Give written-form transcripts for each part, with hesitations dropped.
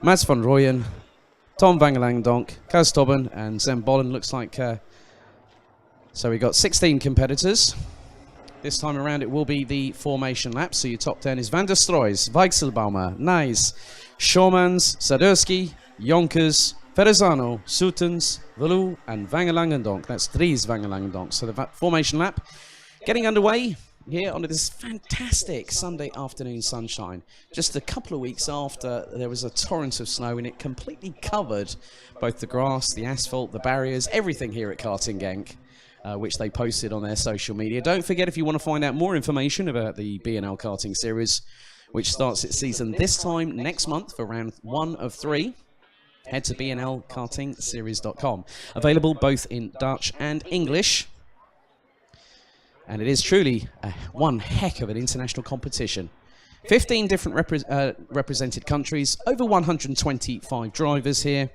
Mads van Rooyen, Tom Vangelang-Donk, Kaz Tobben, and Zen Bollen. Looks like... so we got 16 competitors. This time around it will be the formation lap. So your top 10 is Van der Stroys, Weichselbaumer, Nijs, Schormans, Sadurski, Jonkers, Verrazano, Soetens, Velu, and Vangelang-Donk. That's Dries Vangelang-Donk. So the formation lap getting underway here on this fantastic Sunday afternoon sunshine. Just a couple of weeks after there was a torrent of snow and it completely covered both the grass, the asphalt, the barriers, everything here at Karting Genk, which they posted on their social media. Don't forget, if you want to find out more information about the BNL Karting Series, which starts its season this time next month for round 1 of 3, head to bnlkartingseries.com. Available both in Dutch and English. And it is truly one heck of an international competition. 15 different represented countries, over 125 drivers here.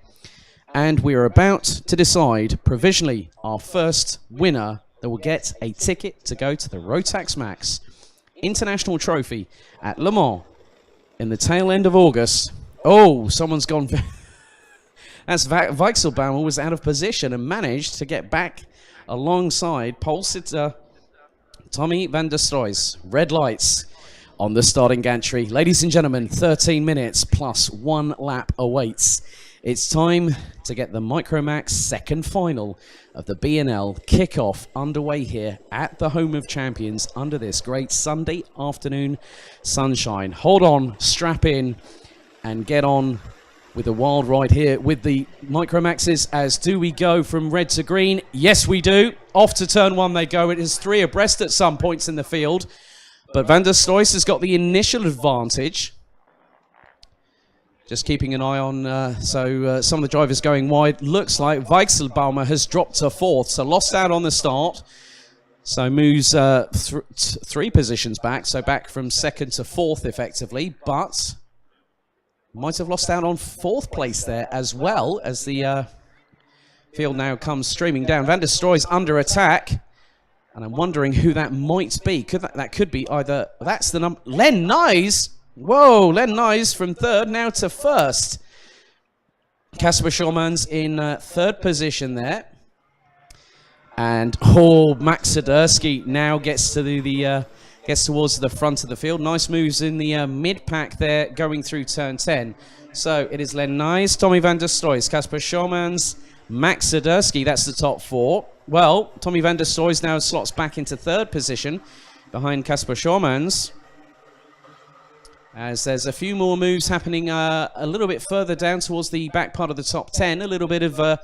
And we are about to decide provisionally our first winner that will get a ticket to go to the Rotax Max International Trophy at Le Mans in the tail end of August. Oh, someone's gone... That's Weichselbaumer was out of position and managed to get back alongside pole sitter Tommy van der Stroys. Red lights on the starting gantry. Ladies and gentlemen, 13 minutes plus 1 lap awaits. It's time to get the Micromax second final of the BNL kickoff underway here at the Home of Champions under this great Sunday afternoon sunshine. Hold on, strap in, and get on with a wild ride here with the Micromaxes. As do we go from red to green? Yes, we do. Off to turn 1 they go. It is 3 abreast at some points in the field, but Van der Stroys has got the initial advantage. Just keeping an eye on, some of the drivers going wide. Looks like Weichselbaumer has dropped to 4th, so lost out on the start. So moves 3 positions back, so back from 2nd to 4th effectively, but might have lost out on 4th place there as well as the field now comes streaming down. Van der Stroys under attack, and I'm wondering who that might be. That could be either, that's the number, Len Nijs. Whoa, Len Nijs from 3rd now to 1st. Kasper Schormans in 3rd position there. And Max Sadurski now gets to gets towards the front of the field. Nice moves in the mid-pack there, going through turn 10. So it is Len Nijs, Tommy van der Stroys, Kasper Schormans, Max Sadurski. That's the top 4. Well, Tommy van der Stroys now slots back into 3rd position behind Kasper Schormans, as there's a few more moves happening a little bit further down towards the back part of the top 10. A little bit of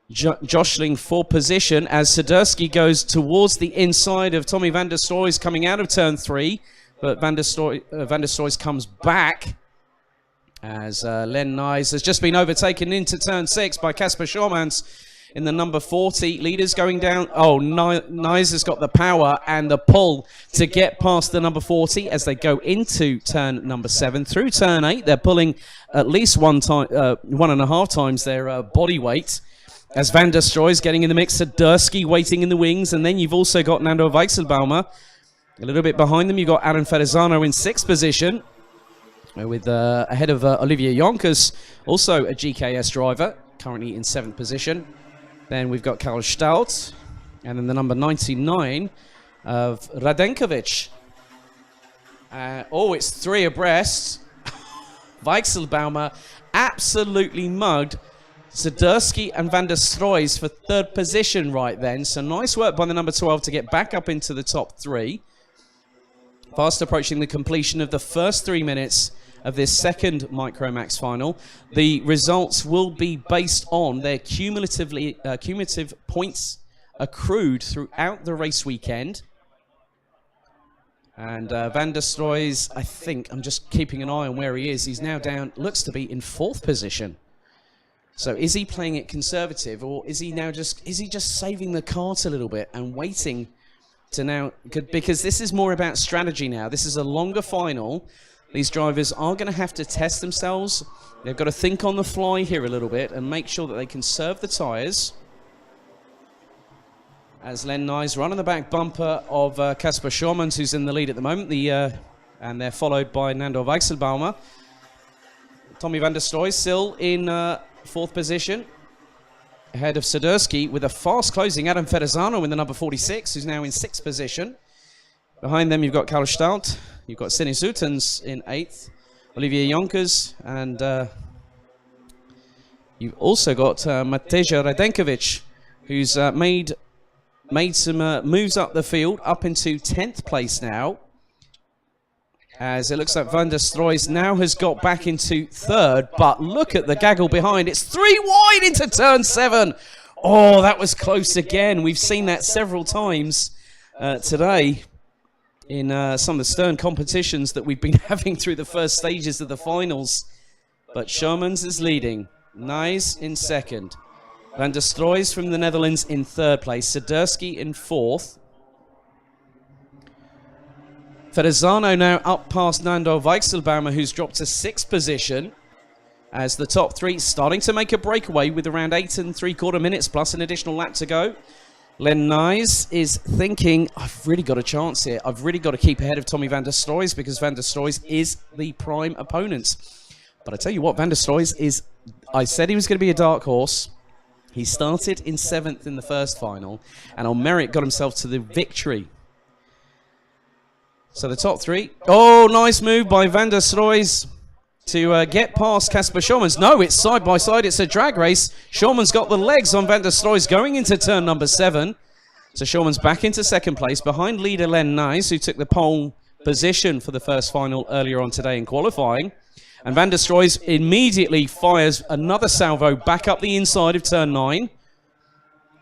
jostling for position as Sadurski goes towards the inside of Tommy van der Stroys coming out of turn 3. But van der Stroys comes back as Len Nijs has just been overtaken into turn 6 by Kasper Schormans in the number 40. Leaders going down. Oh, Nijs has got the power and the pull to get past the number 40 as they go into turn number 7. Through turn 8, they're pulling at least 1.5 times their body weight. As Van der Stroys getting in the mix, Sadurski waiting in the wings, and then you've also got Nando Weichselbaumer. A little bit behind them, you've got Aaron Verrazano in 6th position, with ahead of Olivier Jonkers, also a GKS driver, currently in 7th position. Then we've got Karl Stout, and then the number 99 of Radenkovic. It's 3 abreast. Weichselbaumer absolutely mugged Sadurski and Van der Stroys for 3rd position right then. So nice work by the number 12 to get back up into the top 3. Fast approaching the completion of the first 3 minutes of this second Micromax final. The results will be based on their cumulative points accrued throughout the race weekend. And Van der Stroys, I think, I'm just keeping an eye on where he is. He's now down, looks to be in 4th position. So is he playing it conservative, or is he now just saving the cards a little bit and waiting to now, because this is more about strategy now. This is a longer final. These drivers are going to have to test themselves. They've got to think on the fly here a little bit and make sure that they conserve the tyres. As Len Nijs run on the back bumper of Kasper Schormans, who's in the lead at the moment. And they're followed by Nando Weichselbaumer. Tommy van der Stroy still in fourth position, ahead of Sadurski with a fast closing Adam Fedezano in the number 46, who's now in sixth position. Behind them, you've got Karl Staudt, you've got Sinny Zutens in eighth, Olivier Jonkers, and you've also got Mateja Radenkovic, who's made some moves up the field, up into 10th place now. As it looks like Van der Stroy now has got back into third, but look at the gaggle behind. It's 3 wide into turn 7. Oh, that was close again. We've seen that several times today in some of the stern competitions that we've been having through the first stages of the finals. But Shermans is leading. Nijs in second. Van der Stroy from the Netherlands in third place. Sadurski in fourth. Fedezano now up past Nando Weichselbaumer, who's dropped to sixth position. As the top three starting to make a breakaway with around 8 3/4 minutes plus an additional lap to go. Len Nijs is thinking, I've really got a chance here. I've really got to keep ahead of Tommy van der Stroy because van der Stroy is the prime opponent. But I tell you what, van der Stroy is, I said he was going to be a dark horse. He started in 7th in the first final and on merit got himself to the victory. So the top three. Oh, nice move by van der Stroy to get past Casper Schormans. No, it's side by side. It's a drag race. Schormans got the legs on van der Stroy going into turn number 7. So Schormans back into second place behind leader Len Nijs, who took the pole position for the first final earlier on today in qualifying. And van der Stroy immediately fires another salvo back up the inside of turn 9.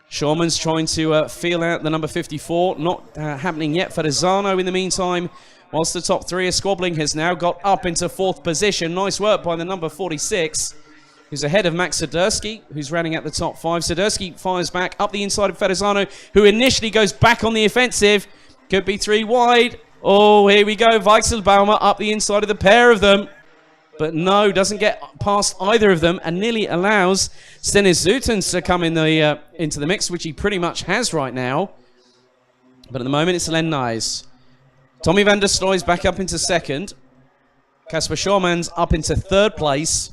Schormans trying to feel out the number 54. Not happening yet for Fedezano in the meantime. Whilst the top three are squabbling, has now got up into fourth position. Nice work by the number 46, who's ahead of Max Sadurski, who's running at the top 5. Sadurski fires back up the inside of Fedezano, who initially goes back on the offensive. Could be 3 wide. Oh, here we go. Weichselbaumer up the inside of the pair of them. But no, doesn't get past either of them and nearly allows Stennis Zutens to come in the, into the mix, which he pretty much has right now. But at the moment, it's Len Nijs. Tommy van der Stroy back up into second. Casper Schormans up into third place.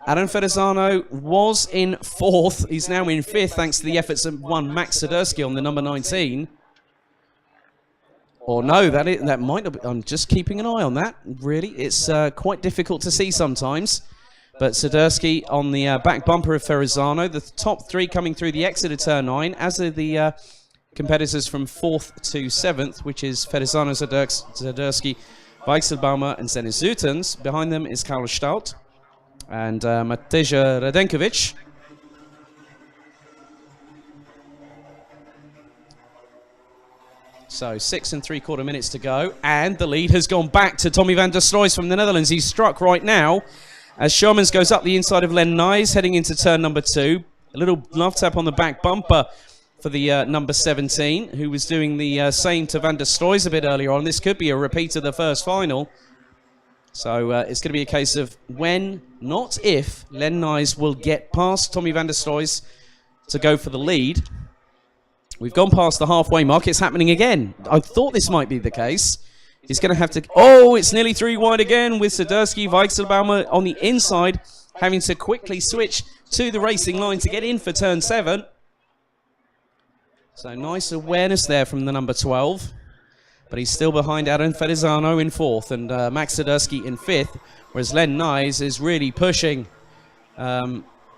Adam Fedezano was in fourth. He's now in fifth thanks to the efforts of one Max Sadurski on the number 19. Or no, that might not be. I'm just keeping an eye on that. Really, it's quite difficult to see sometimes. But Sadurski on the back bumper of Fedezano. The top three coming through the exit of turn 9, as are the competitors from 4th to 7th, which is Fedezano, Sadurski, Weichselbaumer, and Stennis Zutens. Behind them is Karl Staudt and Mateja Radenkovic. So 6 3/4 minutes to go, and the lead has gone back to Tommy van der Stroy from the Netherlands. He's struck right now as Schormans goes up the inside of Len Nijs, heading into turn number 2. A little love tap on the back bumper for the number 17, who was doing the same to van der Stroy a bit earlier on. This could be a repeat of the first final. So it's going to be a case of when, not if, Len Nijs will get past Tommy van der Stroy to go for the lead. We've gone past the halfway mark. It's happening again. I thought this might be the case. He's going to have to... Oh, it's nearly 3 wide again with Sadurski, Weichselbaumer on the inside, having to quickly switch to the racing line to get in for turn 7. So nice awareness there from the number 12. But he's still behind Adam Fedezano in 4th and Max Sadurski in 5th, whereas Len Nijs is really pushing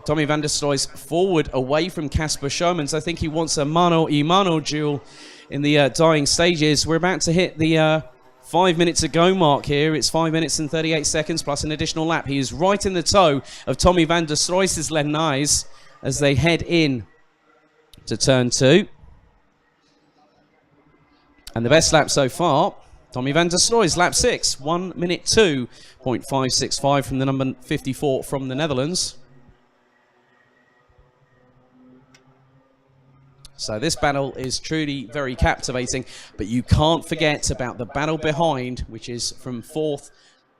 Tommy van der Stroy forward away from Casper Schormans. I think he wants a mano-a-mano duel in the dying stages. We're about to hit the 5 minutes to go mark here. It's 5 minutes and 38 seconds plus an additional lap. He is right in the toe of Tommy van der Stroy's Len Nijs as they head in to turn 2. And the best lap so far, Tommy van der Stroy's lap 6, 1 minute 2.565 from the number 54 from the Netherlands. So this battle is truly very captivating, but you can't forget about the battle behind, which is from 4th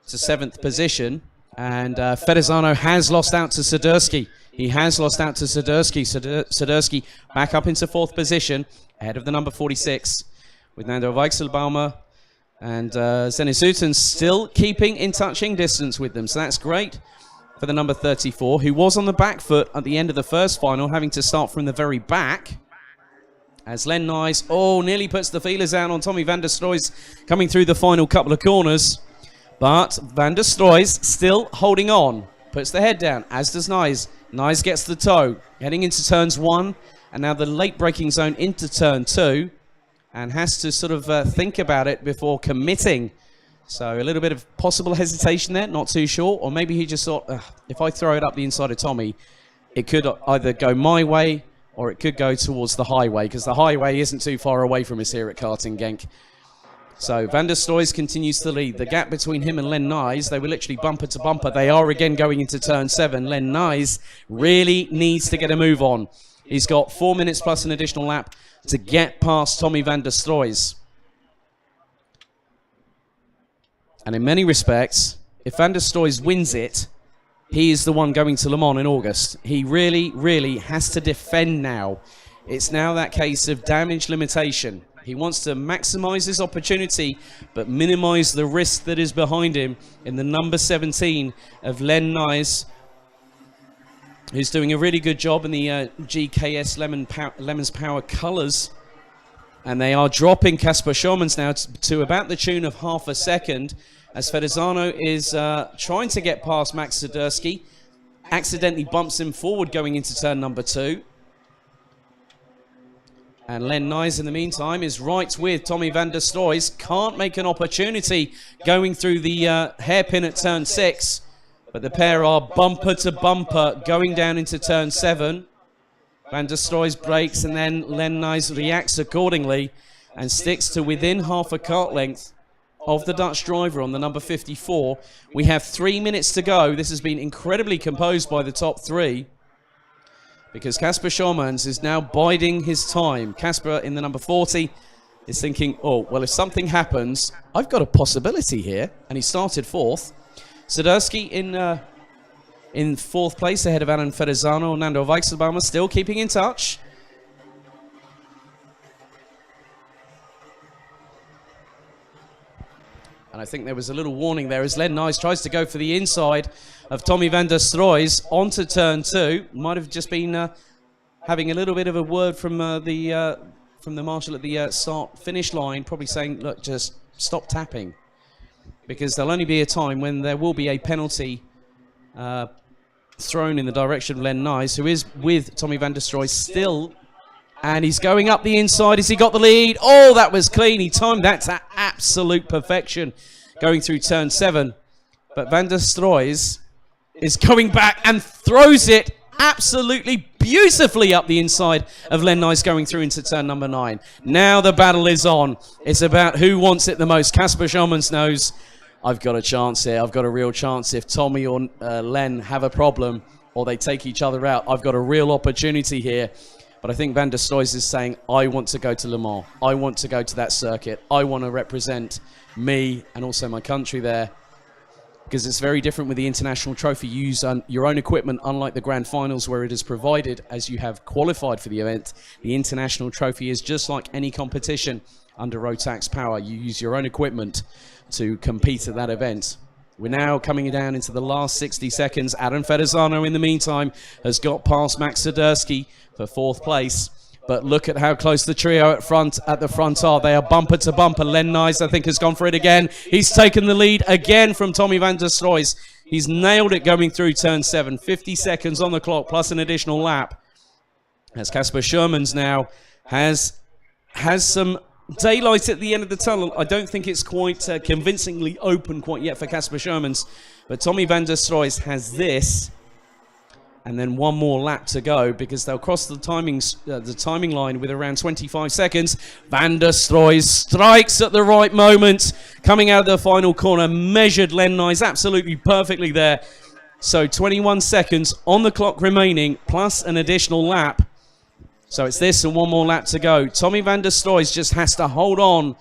to 7th position. And Fedezano has lost out to Sadurski. He has lost out to Sadurski. Sadurski back up into 4th position, ahead of the number 46, with Nando Weichselbaumer and Stennis Zutens still keeping in touching distance with them. So that's great. for the number 34, who was on the back foot at the end of the first final, having to start from the very back. As Len Nyes, nearly puts the feelers out on Tommy van der Stroys coming through the final couple of corners. But van der Stroys still holding on. Puts the head down, as does Nyes. Nyes gets the toe, heading into turns 1, and now the late braking zone into turn 2, and has to sort of think about it before committing. So a little bit of possible hesitation there, not too sure. Or maybe he just thought, if I throw it up the inside of Tommy, it could either go my way or it could go towards the highway, because the highway isn't too far away from us here at Karting Genk. So van der Stroys continues to lead. The gap between him and Len Nyes, they were literally bumper to bumper. They are again going into turn 7. Len Nyes really needs to get a move on. He's got 4 minutes plus an additional lap to get past Tommy van der Stroys. And in many respects, if van der Stroys wins it, he is the one going to Le Mans in August. He really, really has to defend now. It's now that case of damage limitation. He wants to maximise his opportunity, but minimise the risk that is behind him in the number 17 of Len Nyes, who's doing a really good job in the GKS Lemons Power colours. And they are dropping Kasper Schürmanns now to about the tune of half a second, as Fedezano is trying to get past Max Zadursky. Accidentally bumps him forward going into turn number 2. And Len Nyes, in the meantime, is right with Tommy van der Stroys. Can't make an opportunity going through the hairpin at turn 6. But the pair are bumper to bumper going down into turn 7. Van der Stroys brakes, and then Len Nyes reacts accordingly and sticks to within half a kart length of the Dutch driver on the number 54. We have 3 minutes to go. This has been incredibly composed by the top 3, because Kasper Schürmanns is now biding his time. Kasper in the number 40 is thinking, well, if something happens, I've got a possibility here. And he started 4th. Zadursky in 4th place ahead of Alan Fedezano. Nando Weichselbaumer still keeping in touch. And I think there was a little warning there as Len Nyes tries to go for the inside of Tommy van der Stroys onto turn 2. Might have just been having a little bit of a word from the marshal at the start-finish line, probably saying, look, just stop tapping, because there'll only be a time when there will be a penalty thrown in the direction of Len Nyes, who is with Tommy van der Stroy still, and he's going up the inside. Has he got the lead? Oh, that was clean. He timed that to absolute perfection going through turn 7. But van der Stroys is going back and throws it absolutely beautifully up the inside of Len Nyes going through into turn number 9. Now the battle is on. It's about who wants it the most. Kasper Schürmanns knows, I've got a chance here. I've got a real chance. If Tommy or Len have a problem or they take each other out, I've got a real opportunity here. But I think van der Stroys is saying, I want to go to Le Mans. I want to go to that circuit. I want to represent me and also my country there. Because it's very different with the international trophy. You use your own equipment, unlike the grand finals where it is provided as you have qualified for the event. The international trophy is just like any competition under Rotax Power. You use your own equipment to compete at that event. We're now coming down into the last 60 seconds. Adam Fedezano, in the meantime, has got past Max Zadursky for 4th place. But look at how close the trio at the front are. They are bumper to bumper. Len Nyes, I think, has gone for it again. He's taken the lead again from Tommy van der Stroys. He's nailed it going through turn 7. 50 seconds on the clock, plus an additional lap. As Kasper Schürmanns now has some daylight at the end of the tunnel. I don't think it's quite convincingly open quite yet for Kasper Schürmanns. But Tommy van der Stroys has this. And then one more lap to go, because they'll cross the timing line with around 25 seconds. Van der Stroys strikes at the right moment. Coming out of the final corner, measured Len Nyes absolutely perfectly there. So 21 seconds on the clock remaining, plus an additional lap. So it's this and one more lap to go. Tommy van der Stroys just has to hold on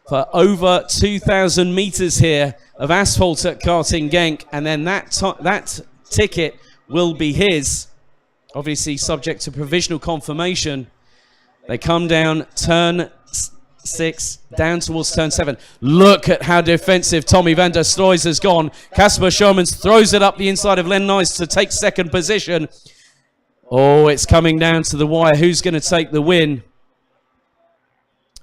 for over 2,000 meters here of asphalt at Karting Genk. And then that ticket will be his, obviously subject to provisional confirmation. They come down turn 6, down towards turn 7. Look at how defensive Tommy van der Stroys has gone. Casper Schoemans throws it up the inside of Len Nice to take second position. Oh, it's coming down to the wire. Who's going to take the win?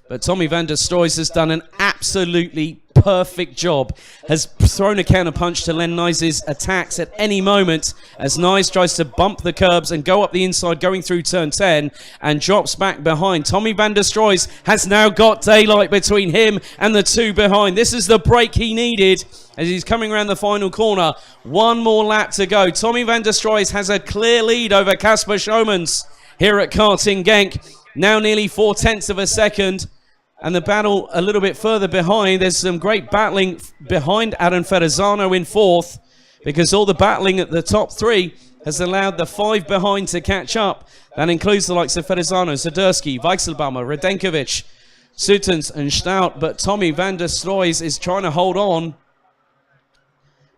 But Tommy van der Stroys has done an absolutely perfect job. Has thrown a counter punch to Len Nice's attacks at any moment as Nice tries to bump the curbs and go up the inside going through turn 10 and drops back behind. Tommy van der Stroys has now got daylight between him and the two behind. This is the break he needed as he's coming around the final corner. One more lap to go. Tommy van der Stroys has a clear lead over Casper Schoemans here at Karting Genk. Now nearly 4/10 of a second. And the battle a little bit further behind. There's some great battling behind Adam Ferrazano in 4th, because all the battling at the top 3 has allowed the 5 behind to catch up. That includes the likes of Ferrazano, Zadersky, Weichselbaumer, Radenkovic, Sutens and Stout. But Tommy van der Stroys is trying to hold on.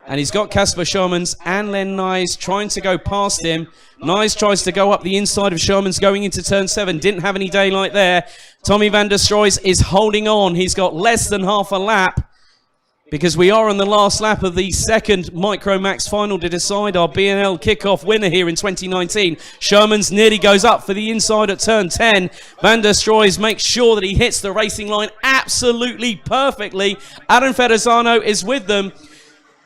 And he's got Casper Schoemans and Len Nice trying to go past him. Nice tries to go up the inside of Schoemans going into turn 7. Didn't have any daylight there. Tommy van der Stroys is holding on. He's got less than half a lap, because we are on the last lap of the second Micromax final to decide our BNL kickoff winner here in 2019. Schoemans nearly goes up for the inside at turn 10. Van der Stroys makes sure that he hits the racing line absolutely perfectly. Adam Ferrazano is with them.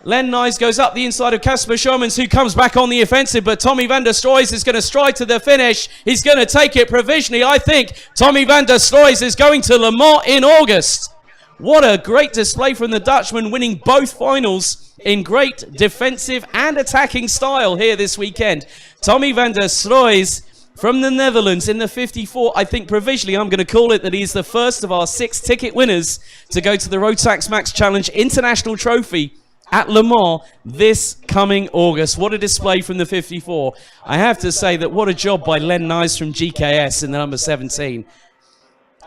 Len Nice goes up the inside of Casper Schoemans, who comes back on the offensive, but Tommy van der Stroys is going to stride to the finish. He's going to take it provisionally. I think Tommy van der Stroys is going to Le Mans in August. What a great display from the Dutchman, winning both finals in great defensive and attacking style here this weekend. Tommy van der Stroys from the Netherlands in the 54. I think provisionally I'm going to call it that he's the first of our 6 ticket winners to go to the Rotax Max Challenge International Trophy at Le Mans this coming August. What a display from the 54. I have to say that what a job by Len Nice from GKS in the number 17.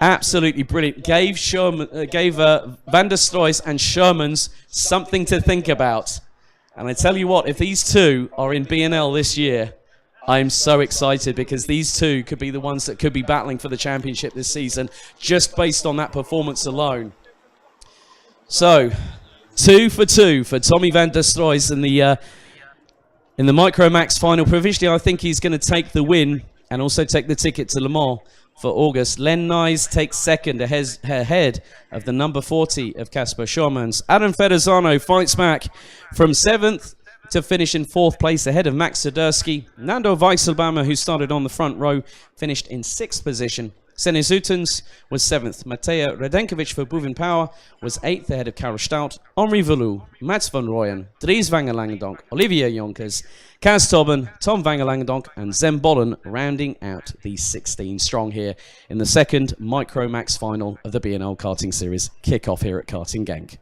Absolutely brilliant. Gave Van der Stroys and Schoemans something to think about. And I tell you what, if these two are in BNL this year, I'm so excited, because these two could be the ones that could be battling for the championship this season, just based on that performance alone. So 2 for 2 for Tommy van der Stroys in the Micromax final. Provisionally, I think he's going to take the win and also take the ticket to Le Mans for August. Len Nice takes second ahead of the number 40 of Casper Schoemans. Adam Ferrazano fights back from 7th to finish in 4th place ahead of Max Zadersky. Nando Weichselbaumer, who started on the front row, finished in 6th position. Sene Zutens was 7th. Mateo Radenkovic for Boevin Power was 8th ahead of Karel Stout. Henri Verloo, Mats van Rooyen, Dries van Langendonk, Olivier Jonkers, Kaz Tobben, Tom van Langendonk and Zem Bollen rounding out the 16 strong here in the second Micromax final of the BNL Karting Series kickoff here at Karting Genk.